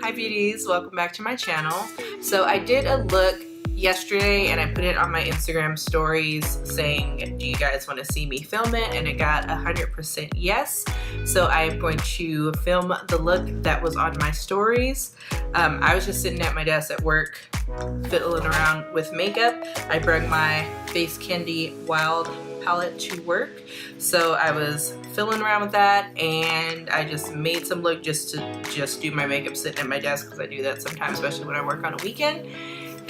Hi beauties, welcome back to my channel. So I did a look yesterday and I put it on my Instagram stories saying, do you guys want to see me film it? And it got 100% yes. So I'm going to film the look that was on my stories. I was just sitting at my desk at work fiddling around with makeup. I brought my Face Candy Wild palette to work, so I was fiddling around with that and I just made some look just to do my makeup sitting at my desk, because I do that sometimes, especially when I work on a weekend.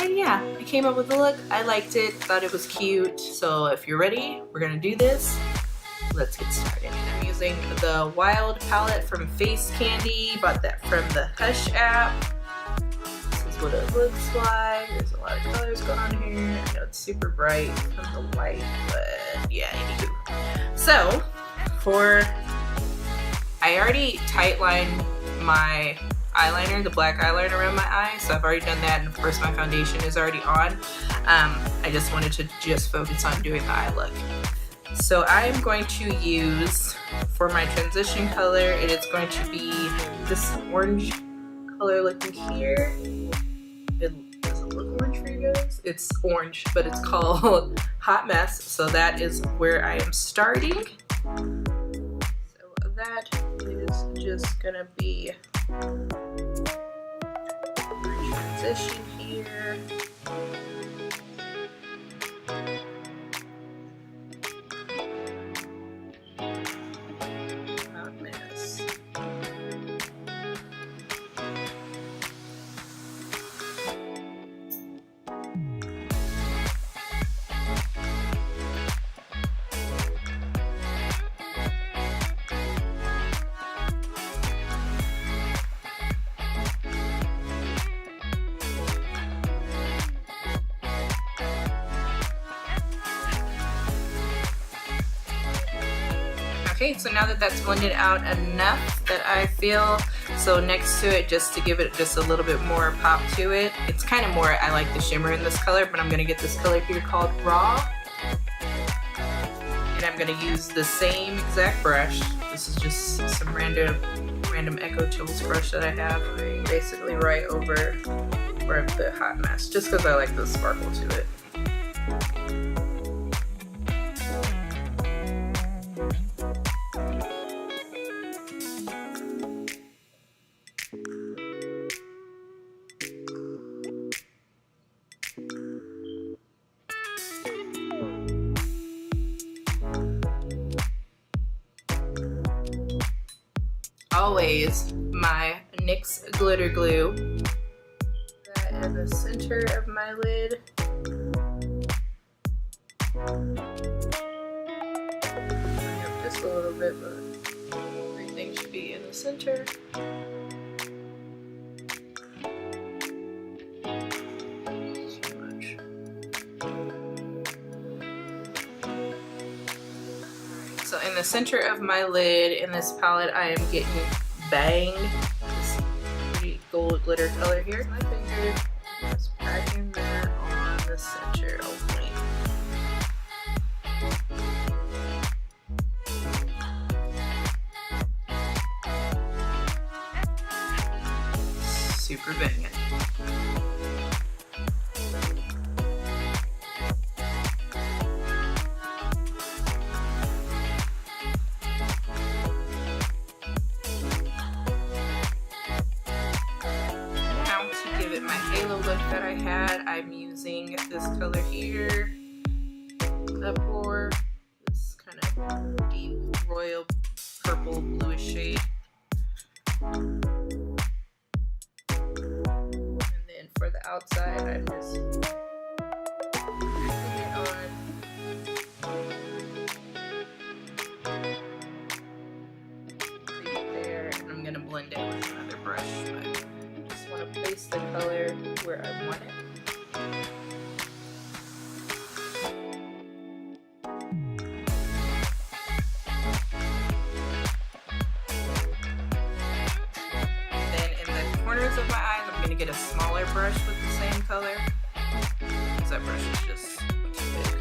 And yeah, I came up with the look. I liked it, thought it was cute. So if you're ready, we're gonna do this. Let's get started. I'm using the Wild palette from Face Candy. Bought that from the Hush app. This is what it looks like. There's a lot of colors going on here. I know it's super bright from the light, but yeah, anywho. So I already tight lined my eyeliner, the black eyeliner around my eye, so I've already done that, and of course my foundation is already on. I just wanted to focus on doing the eye look. So I'm going to use, for my transition color, it is going to be this orange color looking here. Does it look orange for you guys? It's orange, but it's called Hot Mess, so that is where I am starting. So that is just gonna be transition here. Hot mess. Okay, so now that that's blended out enough that I feel, so next to it, just to give it just a little bit more pop to it, it's kind of more, I like the shimmer in this color, but I'm going to get this color here called Raw. And I'm going to use the same exact brush. This is just some random Echo Tools brush that I have, basically right over where I put Hot Mess, just because I like the sparkle to it. Always my NYX glitter glue. That in the center of my lid. Just a little bit, but everything should be in the center. Too much. So in the center of my lid, in this palette, I am getting Bang, this pretty gold glitter color here. My finger, just packing that on the center only. Super banging. My halo look that I had, I'm using this color here, Uproar, this kind of deep royal purple bluish shade. And then for the outside, I'm just putting it on. There, and I'm gonna blend it with another brush, but want to place the color where I want it. And then in the corners of my eyes, I'm going to get a smaller brush with the same color, because that brush is just too big.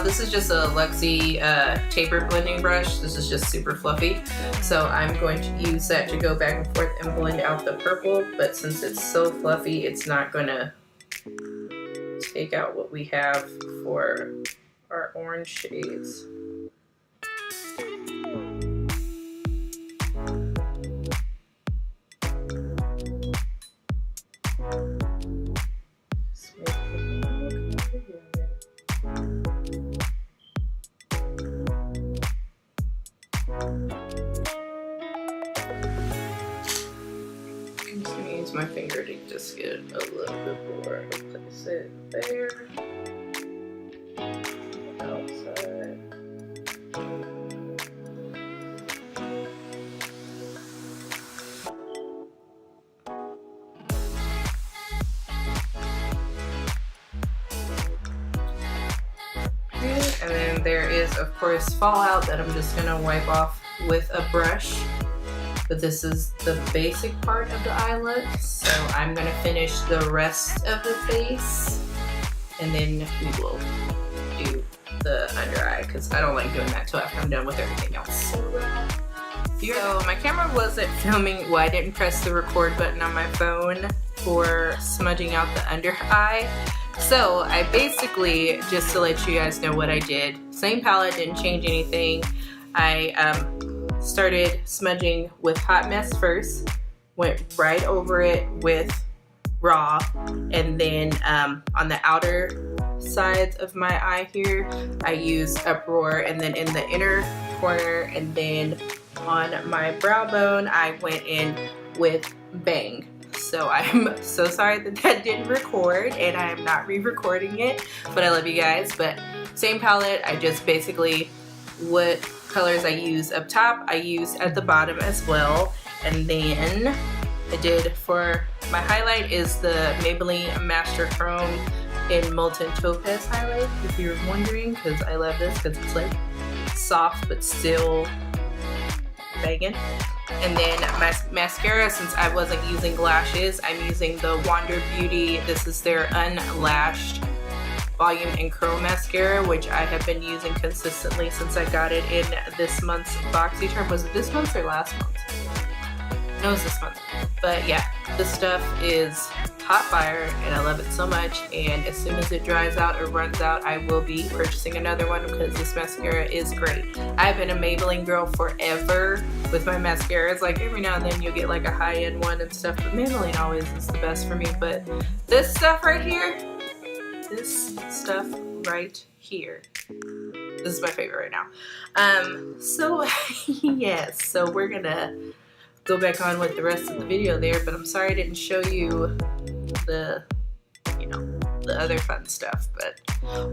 this is just a Luxie taper blending brush. This is just super fluffy. So I'm going to use that to go back and forth and blend out the purple. But since it's so fluffy, it's not gonna take out what we have for our orange shades. My finger to just get a little bit more. Place it there. Outside. And then there is, of course, fallout that I'm just gonna wipe off with a brush. But this is the basic part of the eye look, so I'm gonna finish the rest of the face, and then we will do the under eye, because I don't like doing that till after I'm done with everything else. So my camera wasn't filming, well, I didn't press the record button on my phone for smudging out the under eye. So I basically, just to let you guys know what I did, same palette, didn't change anything. I started smudging with Hot Mess first, went right over it with Raw, and then on the outer sides of my eye here, I used Uproar, and then in the inner corner, and then on my brow bone, I went in with Bang. So I'm so sorry that that didn't record, and I am not re-recording it, but I love you guys. But same palette, I just basically, what colors I use up top, I use at the bottom as well. And then I did for my highlight is the Maybelline Master Chrome in Molten Topaz highlight, if you're wondering, because I love this because it's like soft but still banging. And then my mascara, since I wasn't using lashes, I'm using the Wander Beauty. This is their Unlashed Volume and Curl Mascara, which I have been using consistently since I got it in this month's Boxy Charm. Was it this month or last month? No, it was this month. But yeah, this stuff is hot fire and I love it so much, and as soon as it dries out or runs out, I will be purchasing another one because this mascara is great. I've been a Maybelline girl forever with my mascaras. Like every now and then you'll get like a high-end one and stuff, but Maybelline always is the best for me. But this stuff right here, this is my favorite right now. So yes, so we're gonna go back on with the rest of the video there, but I'm sorry I didn't show you the, the other fun stuff, but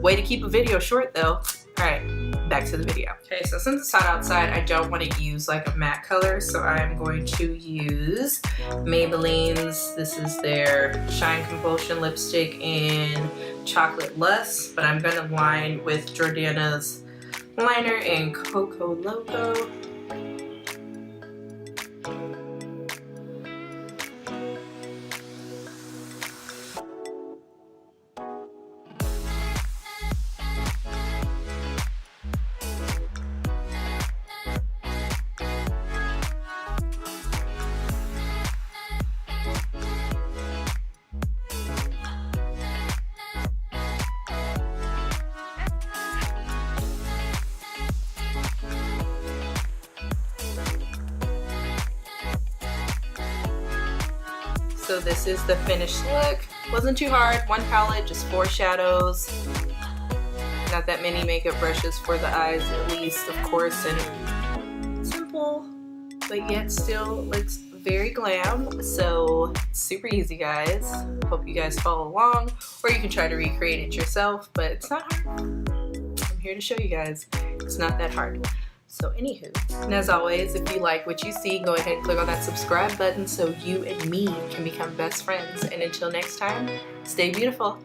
way to keep a video short though. Alright, back to the video. Okay, so since it's hot outside, I don't want to use like a matte color, so I'm going to use Maybelline's, this is their Shine Compulsion lipstick in Chocolate Lust, but I'm going to line with Jordana's liner in Coco Loco. So this is the finished look. Wasn't too hard, one palette, just 4 shadows. Not that many makeup brushes for the eyes, at least, of course, and simple, but yet still looks very glam. So super easy, guys. Hope you guys follow along, or you can try to recreate it yourself, but it's not hard. I'm here to show you guys it's not that hard. So anywho, and as always, if you like what you see, go ahead and click on that subscribe button so you and me can become best friends. And until next time, stay beautiful.